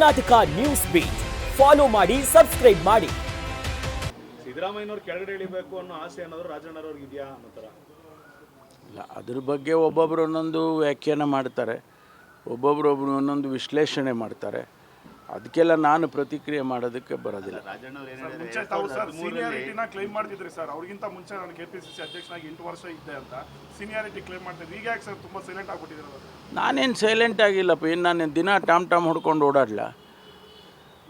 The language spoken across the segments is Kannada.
ಕರ್ನಾಟಕ ನ್ಯೂಸ್ ಬೀಟ್ ಫಾಲೋ ಮಾಡಿ, ಸಬ್ಸ್ಕ್ರೈಬ್ ಮಾಡಿ. ಸಿದ್ದರಾಮಯ್ಯನವರು ಕೆಳಗಡೆ ಇಳಿಬೇಕು ಅನ್ನೋ ಆಸೆ ಏನಾದರೂ ರಾಜಣ್ಣನವ್ರಿಗೆ ಇದೆಯಾ ಅನ್ನೋ ಥರ? ಇಲ್ಲ, ಅದ್ರ ಬಗ್ಗೆ ಒಬ್ಬೊಬ್ಬರು ಒಂದೊಂದು ವ್ಯಾಖ್ಯಾನ ಮಾಡ್ತಾರೆ, ಒಬ್ಬೊಬ್ಬರು ಒಂದೊಂದು ವಿಶ್ಲೇಷಣೆ ಮಾಡ್ತಾರೆ. ಅದಕ್ಕೆಲ್ಲ ನಾನು ಪ್ರತಿಕ್ರಿಯೆ ಮಾಡೋದಕ್ಕೆ ಬರೋದಿಲ್ಲ. ಮುಂಚೆ ತಾವು ಸರ್ ಸೀನಿಯಾರಿಟಿನ ಕ್ಲೈಮ್ ಮಾಡ್ತಿದ್ರಿ ಸರ್, ಅವ್ರಿಗಿಂತ ಮುಂಚೆ ನಾನು KPCC ಅಧ್ಯಕ್ಷನಾಗಿ 8 ವರ್ಷ ಇದ್ದೆ ಅಂತ ಸೀನಿಯಾರಿಟಿ ಕ್ಲೈಮ್ ಮಾಡ್ತಿದ್ರಿ. ಈಗ ಯಾಕೆ ಸರ್ ತುಂಬ ಸೈಲೆಂಟ್ ಆಗಿಬಿಟ್ಟಿದ್ರು? ನಾನೇನು ಸೈಲೆಂಟ್ ಆಗಿಲ್ಲಪ್ಪ, ಏನು ನಾನು ದಿನ ಟಾಮ್ ಹೊಡ್ಕೊಂಡು ಓಡಾಡಲ್ಲ.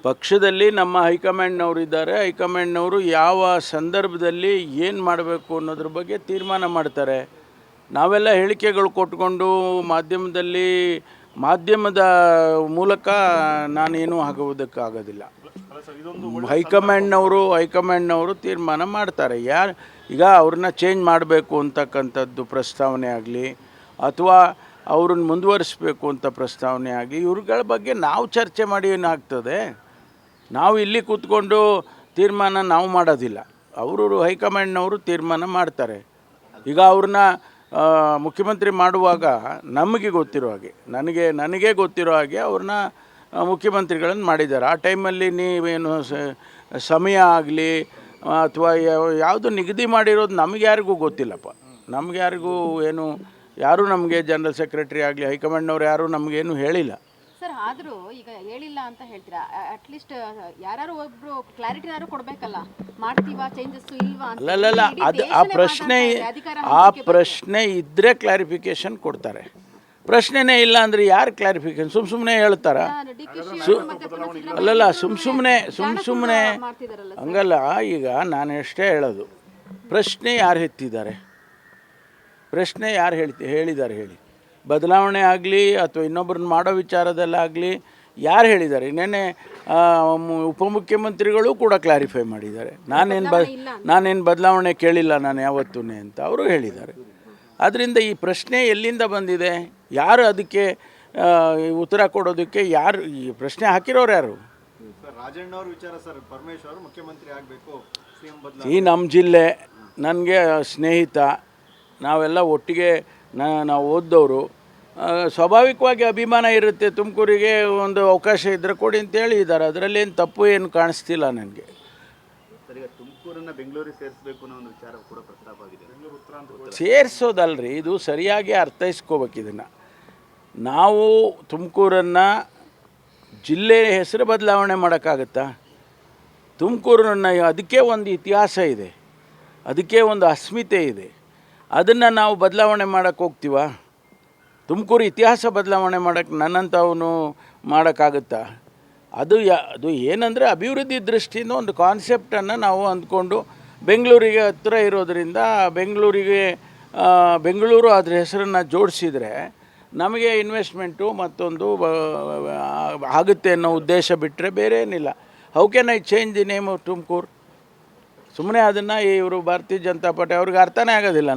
ಪಕ್ಷದಲ್ಲಿ ನಮ್ಮ ಹೈಕಮಾಂಡ್ನವರು ಇದ್ದಾರೆ, ಹೈಕಮಾಂಡ್ನವರು ಯಾವ ಸಂದರ್ಭದಲ್ಲಿ ಏನು ಮಾಡಬೇಕು ಅನ್ನೋದ್ರ ಬಗ್ಗೆ ತೀರ್ಮಾನ ಮಾಡ್ತಾರೆ. ನಾವೆಲ್ಲ ಹೇಳಿಕೆಗಳು ಕೊಟ್ಕೊಂಡು ಮಾಧ್ಯಮದ ಮೂಲಕ ನಾನೇನೂ ಆಗುವುದಕ್ಕಾಗೋದಿಲ್ಲ. ಹೈಕಮಾಂಡ್ನವರು ತೀರ್ಮಾನ ಮಾಡ್ತಾರೆ. ಈಗ ಅವ್ರನ್ನ ಚೇಂಜ್ ಮಾಡಬೇಕು ಅಂತಕ್ಕಂಥದ್ದು ಪ್ರಸ್ತಾವನೆ ಆಗಲಿ ಅಥವಾ ಅವ್ರನ್ನ ಮುಂದುವರಿಸಬೇಕು ಅಂತ ಪ್ರಸ್ತಾವನೆ ಆಗಲಿ, ಇವ್ರುಗಳ ಬಗ್ಗೆ ನಾವು ಚರ್ಚೆ ಮಾಡಿ ಏನಾಗ್ತದೆ. ನಾವು ಇಲ್ಲಿ ಕೂತ್ಕೊಂಡು ತೀರ್ಮಾನ ನಾವು ಮಾಡೋದಿಲ್ಲ, ಅವರು ಹೈಕಮಾಂಡ್ನವರು ತೀರ್ಮಾನ ಮಾಡ್ತಾರೆ. ಈಗ ಅವ್ರನ್ನ ಮುಖ್ಯಮಂತ್ರಿ ಮಾಡುವಾಗ ನಮಗೆ ಗೊತ್ತಿರೋ ಹಾಗೆ, ನನಗೆ ಗೊತ್ತಿರೋ ಹಾಗೆ ಅವ್ರನ್ನ ಮುಖ್ಯಮಂತ್ರಿಗಳನ್ನು ಮಾಡಿದ್ದಾರೆ. ಆ ಟೈಮಲ್ಲಿ ನೀವೇನು ಸಮಯ ಆಗಲಿ ಅಥವಾ ಯಾವುದು ನಿಗದಿ ಮಾಡಿರೋದು ನಮಗೆ ಯಾರಿಗೂ ಗೊತ್ತಿಲ್ಲಪ್ಪ. ನಮ್ಗೆ ಯಾರೂ ನಮಗೆ ಜನರಲ್ ಸೆಕ್ರೆಟರಿ ಆಗಲಿ ಹೈಕಮಾಂಡ್ನವ್ರು ಯಾರೂ ನಮಗೇನು ಹೇಳಿಲ್ಲ ಸರ್. ಆದರೂ ಈಗ ಹೇಳಿಲ್ಲ ಅಂತ ಹೇಳ್ತೀರಾ, ಅಟ್ಲೀಸ್ಟ್ ಯಾರು ಒಬ್ರು ಕ್ಲಾರಿಟಿನಾರು ಕೊಡಬೇಕಲ್ಲ, ಮಾಡ್ತೀವಾ ಚೇಂಜಸ್ ಇಲ್ವಾ ಅಂತ. ಅಲ್ಲಲ್ಲ, ಅದು ಆ ಪ್ರಶ್ನೆ ಇದ್ದರೆ ಕ್ಲಾರಿಫಿಕೇಶನ್ ಕೊಡ್ತಾರೆ. ಪ್ರಶ್ನೆನೇ ಇಲ್ಲ ಅಂದರೆ ಯಾರು ಕ್ಲಾರಿಫಿಕೇಶನ್? ಸುಮ್ಮನೆ ಹೇಳ್ತಾರ? ಅಲ್ಲಲ್ಲ, ಸುಮ್ಮನೆ ಹಂಗಲ್ಲ. ಈಗ ನಾನು ಎಷ್ಟೇ ಹೇಳೋದು, ಪ್ರಶ್ನೆ ಯಾರು ಎತ್ತಿದ್ದಾರೆ? ಪ್ರಶ್ನೆ ಯಾರು ಹೇಳಿದ್ದಾರೆ ಹೇಳಿ? ಬದಲಾವಣೆ ಆಗಲಿ ಅಥವಾ ಇನ್ನೊಬ್ಬರನ್ನ ಮಾಡೋ ವಿಚಾರದಲ್ಲಾಗಲಿ ಯಾರು ಹೇಳಿದ್ದಾರೆ? ನೆನ್ನೆ ಉಪಮುಖ್ಯಮಂತ್ರಿಗಳು ಕೂಡ ಕ್ಲಾರಿಫೈ ಮಾಡಿದ್ದಾರೆ. ನಾನೇನು ಬದಲಾವಣೆ ಕೇಳಿಲ್ಲ ನಾನು ಯಾವತ್ತೂ ಅಂತ ಅವರು ಹೇಳಿದ್ದಾರೆ. ಆದ್ದರಿಂದ ಈ ಪ್ರಶ್ನೆ ಎಲ್ಲಿಂದ ಬಂದಿದೆ? ಯಾರು ಅದಕ್ಕೆ ಉತ್ತರ ಕೊಡೋದಕ್ಕೆ ಯಾರು ಈ ಪ್ರಶ್ನೆ ಹಾಕಿರೋರು ಯಾರು? ರಾಜಣ್ಣವ್ರ ವಿಚಾರ ಸರ್, ಪರಮೇಶ್ವರ್ ಮುಖ್ಯಮಂತ್ರಿ ಆಗಬೇಕು, ಈ ನಮ್ಮ ಜಿಲ್ಲೆ, ನನಗೆ ಸ್ನೇಹಿತ, ನಾವೆಲ್ಲ ಒಟ್ಟಿಗೆ ನಾವು ಓದ್ದವರು. ಸ್ವಾಭಾವಿಕವಾಗಿ ಅಭಿಮಾನ ಇರುತ್ತೆ. ತುಮಕೂರಿಗೆ ಒಂದು ಅವಕಾಶ ಇದ್ದರೆ ಕೊಡಿ ಅಂತೇಳಿ ಇದ್ದಾರೆ. ಅದರಲ್ಲಿ ಏನು ತಪ್ಪು ಏನು ಕಾಣಿಸ್ತಿಲ್ಲ ನನಗೆ. ತುಮಕೂರನ್ನು ಬೆಂಗಳೂರಿಗೆ ಸೇರಿಸಬೇಕು ಅನ್ನೋ ಒಂದು ವಿಚಾರ ಕೂಡ ಪ್ರಸ್ತಾಪ ಆಗಿದೆ. ಸೇರಿಸೋದಲ್ರಿ, ಇದು ಸರಿಯಾಗಿ ಅರ್ಥೈಸ್ಕೋಬೇಕು ಇದನ್ನು. ನಾವು ತುಮಕೂರನ್ನು ಜಿಲ್ಲೆ ಹೆಸರು ಬದಲಾವಣೆ ಮಾಡೋಕ್ಕಾಗತ್ತಾ? ತುಮಕೂರನ್ನು ಅದಕ್ಕೆ ಒಂದು ಇತಿಹಾಸ ಇದೆ, ಅದಕ್ಕೆ ಒಂದು ಅಸ್ಮಿತೆ ಇದೆ. ಅದನ್ನು ನಾವು ಬದಲಾವಣೆ ಮಾಡೋಕ್ಕೆ ಹೋಗ್ತೀವ? ತುಮಕೂರು ಇತಿಹಾಸ ಬದಲಾವಣೆ ಮಾಡೋಕ್ಕೆ ನನ್ನಂಥವನು ಮಾಡೋಕ್ಕಾಗುತ್ತಾ? ಅದು ಏನಂದರೆ ಅಭಿವೃದ್ಧಿ ದೃಷ್ಟಿಯಿಂದ ಒಂದು ಕಾನ್ಸೆಪ್ಟನ್ನು ನಾವು ಅಂದ್ಕೊಂಡು ಬೆಂಗಳೂರಿಗೆ ಹತ್ತಿರ ಇರೋದರಿಂದ ಬೆಂಗಳೂರು ಅದ್ರ ಹೆಸರನ್ನು ಜೋಡಿಸಿದರೆ ನಮಗೆ ಇನ್ವೆಸ್ಟ್ಮೆಂಟು ಮತ್ತೊಂದು ಆಗುತ್ತೆ ಅನ್ನೋ ಉದ್ದೇಶ ಬಿಟ್ಟರೆ ಬೇರೆ ಏನಿಲ್ಲ. How can I change the name of Tumakuru? ಸುಮ್ಮನೆ ಅದನ್ನು ಇವರು ಭಾರತೀಯ ಜನತಾ ಪಾರ್ಟಿ ಅವ್ರಿಗೆ ಅರ್ಥನೇ ಆಗೋದಿಲ್ಲ.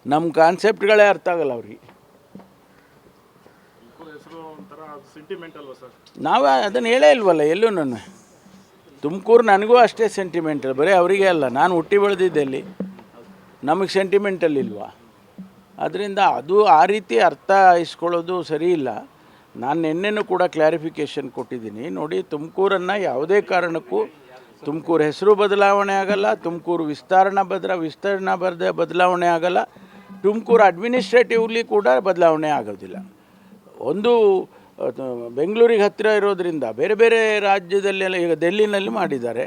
ನಮ್ಮ ಕಾನ್ಸೆಪ್ಟ್ಗಳೇ ಅರ್ಥ ಆಗಲ್ಲ ಅವ್ರಿಗೆ. ನಾವು ಅದನ್ನು ಹೇಳೇ ಇಲ್ವಲ್ಲ ಎಲ್ಲೂ. ತುಮಕೂರು ನನಗೂ ಅಷ್ಟೇ ಸೆಂಟಿಮೆಂಟಲ್, ಬರೀ ಅವರಿಗೆ ಅಲ್ಲ. ನಾನು ಹುಟ್ಟಿ ಬೆಳೆದಿದ್ದಲ್ಲಿ ನಮಗೆ ಸೆಂಟಿಮೆಂಟಲ್ ಇಲ್ವಾ? ಅದರಿಂದ ಅದು ಆ ರೀತಿ ಅರ್ಥ ಇಸ್ಕೊಳ್ಳೋದು ಸರಿ ಇಲ್ಲ. ನಾನು ನಿನ್ನೆನೂ ಕೂಡ ಕ್ಲಾರಿಫಿಕೇಷನ್ ಕೊಟ್ಟಿದ್ದೀನಿ. ನೋಡಿ, ತುಮಕೂರನ್ನು ಯಾವುದೇ ಕಾರಣಕ್ಕೂ ತುಮಕೂರು ಹೆಸರು ಬದಲಾವಣೆ ಆಗಲ್ಲ, ತುಮಕೂರು ವಿಸ್ತರಣಾ ಬದಲಾವಣೆ ಆಗಲ್ಲ, ತುಮಕೂರು ಅಡ್ಮಿನಿಸ್ಟ್ರೇಟಿವ್ಲಿ ಕೂಡ ಬದಲಾವಣೆ ಆಗೋದಿಲ್ಲ. ಒಂದು ಬೆಂಗಳೂರಿಗೆ ಹತ್ತಿರ ಇರೋದರಿಂದ ಬೇರೆ ಬೇರೆ ರಾಜ್ಯದಲ್ಲೆಲ್ಲ, ಈಗ ಡೆಲ್ಲಿನಲ್ಲಿ ಮಾಡಿದ್ದಾರೆ,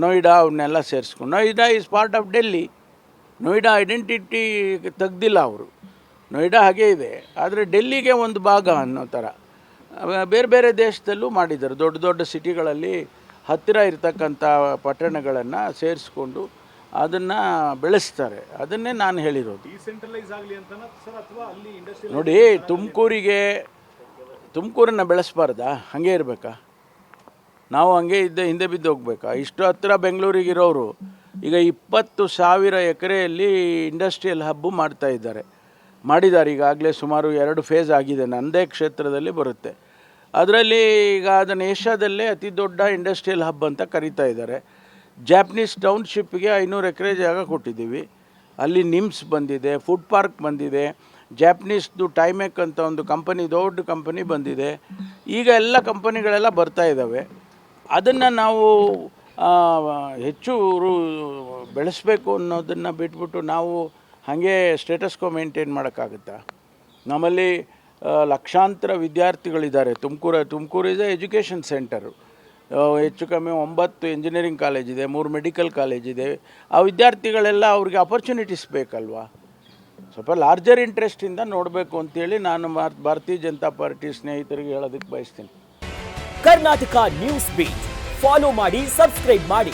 ನೋಯ್ಡಾ ಅವನ್ನೆಲ್ಲ ಸೇರಿಸ್ಕೊಂಡು. Noida is part of Delhi. Noida identity ತೆಗ್ದಿಲ್ಲ ಅವರು. ನೋಯ್ಡಾ ಹಾಗೇ ಇದೆ, ಆದರೆ ಡೆಲ್ಲಿಗೆ ಒಂದು ಭಾಗ ಅನ್ನೋ ಥರ ಬೇರೆ ಬೇರೆ ದೇಶದಲ್ಲೂ ಮಾಡಿದ್ದಾರೆ. ದೊಡ್ಡ ದೊಡ್ಡ ಸಿಟಿಗಳಲ್ಲಿ ಹತ್ತಿರ ಇರ್ತಕ್ಕಂಥ ಪಟ್ಟಣಗಳನ್ನು ಸೇರಿಸ್ಕೊಂಡು ಅದನ್ನು ಬೆಳೆಸ್ತಾರೆ. ಅದನ್ನೇ ನಾನು ಹೇಳಿರೋದು. ನೋಡಿ, ತುಮಕೂರನ್ನು ಬೆಳೆಸಬಾರ್ದಾ? ಹಾಗೇ ಇರಬೇಕಾ? ನಾವು ಹಾಗೇ ಹಿಂದೆ ಬಿದ್ದು ಹೋಗ್ಬೇಕಾ? ಇಷ್ಟು ಹತ್ತಿರ ಬೆಂಗಳೂರಿಗಿರೋರು ಈಗ 20,000 ಎಕರೆಯಲ್ಲಿ ಇಂಡಸ್ಟ್ರಿಯಲ್ ಹಬ್ಬು ಮಾಡಿದ್ದಾರೆ. ಈಗಾಗಲೇ ಸುಮಾರು 2 ಫೇಸ್ ಆಗಿದೆ. ನನ್ನದೇ ಕ್ಷೇತ್ರದಲ್ಲಿ ಬರುತ್ತೆ. ಅದರಲ್ಲಿ ಈಗ ಅದನ್ನು ಏಷ್ಯಾದಲ್ಲೇ ಅತಿ ದೊಡ್ಡ ಇಂಡಸ್ಟ್ರಿಯಲ್ ಹಬ್ ಅಂತ ಕರೀತಾ ಇದ್ದಾರೆ. ಜಾಪನೀಸ್ ಟೌನ್ಶಿಪ್ಗೆ 500 ಎಕರೆ ಜಾಗ ಕೊಟ್ಟಿದ್ದೀವಿ. ಅಲ್ಲಿ ನಿಮ್ಸ್ ಬಂದಿದೆ, ಫುಡ್ ಪಾರ್ಕ್ ಬಂದಿದೆ, ಜಾಪನೀಸ್ದು ಟೈಮೆಕ್ ಅಂತ ಒಂದು ಕಂಪನಿ, ದೊಡ್ಡ ಕಂಪನಿ ಬಂದಿದೆ. ಈಗ ಎಲ್ಲ ಕಂಪನಿಗಳೆಲ್ಲ ಬರ್ತಾ ಇದ್ದಾವೆ. ಅದನ್ನು ನಾವು ಹೆಚ್ಚು ಬೆಳೆಸಬೇಕು ಅನ್ನೋದನ್ನು ಬಿಟ್ಬಿಟ್ಟು ನಾವು ಹಾಗೆ ಸ್ಟೇಟಸ್ಕೋ ಮೇಂಟೈನ್ ಮಾಡೋಕ್ಕಾಗುತ್ತಾ? ನಮ್ಮಲ್ಲಿ ಲಕ್ಷಾಂತರ ವಿದ್ಯಾರ್ಥಿಗಳಿದ್ದಾರೆ. Tumakuru is education centre. ಹೆಚ್ಚು ಕಮ್ಮಿ 9 ಇಂಜಿನಿಯರಿಂಗ್ ಕಾಲೇಜ್ ಇದೆ, 3 ಮೆಡಿಕಲ್ ಕಾಲೇಜ್ ಇದೆ. ಆ ವಿದ್ಯಾರ್ಥಿಗಳೆಲ್ಲ ಅವ್ರಿಗೆ ಅಪರ್ಚುನಿಟೀಸ್ ಬೇಕಲ್ವಾ? ಸ್ವಲ್ಪ ಲಾರ್ಜರ್ ಇಂಟ್ರೆಸ್ಟಿಂದ ನೋಡಬೇಕು ಅಂತೇಳಿ ನಾನು ಭಾರತೀಯ ಜನತಾ ಪಾರ್ಟಿ ಸ್ನೇಹಿತರಿಗೆ ಹೇಳೋದಕ್ಕೆ ಬಯಸ್ತೀನಿ. ಕರ್ನಾಟಕ ನ್ಯೂಸ್ ಬೀಟ್ ಫಾಲೋ ಮಾಡಿ, ಸಬ್ಸ್ಕ್ರೈಬ್ ಮಾಡಿ.